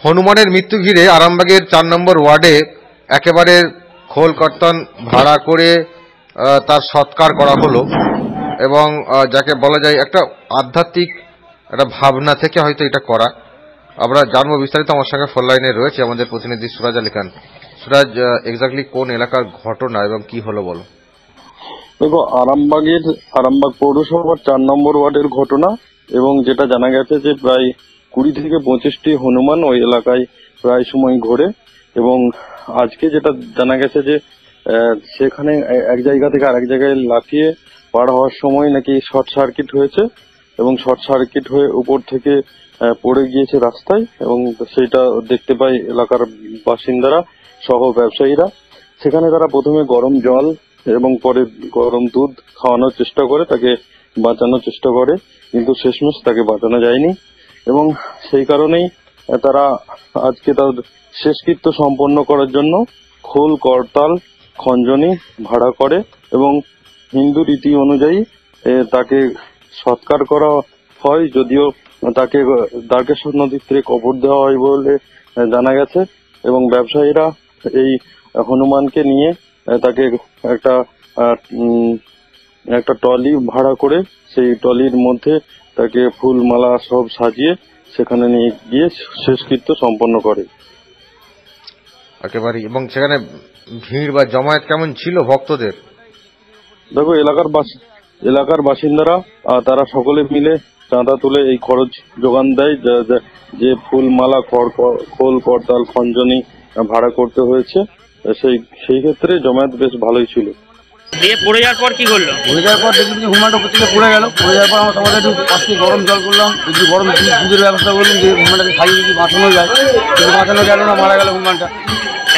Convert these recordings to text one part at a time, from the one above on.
হনুমানের মৃত্যু ঘিরে আরামবাগের 4 নম্বর ওয়ার্ডে একেবারে খোল কর্তন ভাড়া করে তার সৎকার করা হলো এবং যাকে বলা যায় একটা আধ্যাত্মিক একটা ভাবনা থেকে হয়তো এটা করা। আমরা জানবো বিস্তারিত। আমার সঙ্গে ফোন লাইনে রয়েছে আমাদের প্রতিনিধি সুরাজ আলী খান। সুরাজ, এক্স্যাক্টলি কোন এলাকার ঘটনা এবং কি হলো বলো। দেখো, আরামবাগ পৌরসভার 4 নম্বর ওয়ার্ডের ঘটনা, এবং যেটা জানা গেছে যে প্রায় 20 থেকে 25টি হনুমান ওই এলাকায় প্রায় সময় ঘোরে, এবং আজকে যেটা জানা গেছে যে সেখানে এক জায়গা থেকে আরেক জায়গায় লাফিয়ে পার হওয়ার সময় নাকি শর্ট সার্কিট হয়েছে, এবং শর্ট সার্কিট হয়ে উপর থেকে পড়ে গিয়েছে রাস্তায়, এবং সেইটা দেখতে পায় এলাকার বাসিন্দারা সহ ব্যবসায়ীরা। সেখানে তারা প্রথমে গরম জল এবং পরে গরম দুধ খাওয়ানোর চেষ্টা করে, তাকে বাঁচানোর চেষ্টা করে, কিন্তু শেষমেশ তাকে বাঁচানো যায়নি, এবং সেই কারণেই তারা আজকে তার শেষকৃত্য সম্পন্ন করার জন্য খোল করতাল খঞ্জনি ভাড়া করে, এবং হিন্দু রীতি অনুযায়ী তাকে সৎকার করা হয়, যদিও তাকে দ্বারকেশ্বর নদীর তীরে কবর দেওয়া হয় বলে জানা গেছে। এবং ব্যবসায়ীরা এই হনুমানকে নিয়ে তাকে একটা ট্রলি ভাড়া করে সেই ট্রলির মধ্যে তাকে ফুল মালা সব সাজিয়ে সেখানে নিয়ে গিয়ে শেষকৃত্য সম্পন্ন করে একেবারে। এবং সেখানে ভিড় বা জমায়েত কেমন ছিল ভক্তদের? দেখো, এলাকার বাসিন্দারা তারা সকলে মিলে চাঁদা তুলে এই খরচ যোগান দেয়, যে ফুল মালা খোল করতাল খঞ্জনি ভাড়া করতে হয়েছে। সেই ক্ষেত্রে জমায়েত বেশ ভালোই ছিল। দিয়ে পড়ে যাওয়ার পর কি করলো? পড়ে যাওয়ার পর দেখলাম যে হুমানটা উপর থেকে পড়ে গেল। পড়ে যাওয়ার পর আমরা সবাই একটু আজকে গরম জল করলাম, একটু গরম দুধের ব্যবস্থা করলাম, যে হুমানটাকে খাইয়ে যদি বাঁচানো যায়, কিন্তু বাঁচানো গেল না, মারা গেল হুমানটা।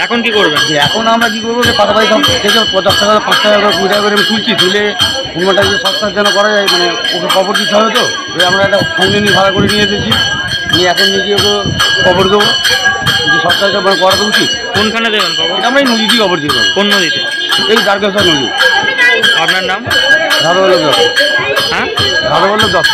এখন কি করবেন? এখন আমরা কি করবো, যে পাশাপাশি থেকে 50 টাকা 5 টাকা করে 20 টাকা করে আমি তুলছি, তুলে হুমানটাকে সস্তার যেন করা যায়, মানে ওকে কবর দিতে হবে। তো আমরা একটা খঞ্জনি ভাড়া করে নিয়ে এসেছি, নিয়ে এখন নিয়ে গিয়ে ওকে কবর দেবো, যে সস্তাটা মানে করা তো উচিত। কোনখানে দেবেন কবর? আমরা এই নদীতেই কবর দিতে হবে। কোন নদীতে? এই দ্বারকেশ্বর নদী। আপনার নাম? রাধাবল্লভ দত্ত। হ্যাঁ, রাধাবল্লভ দত্ত।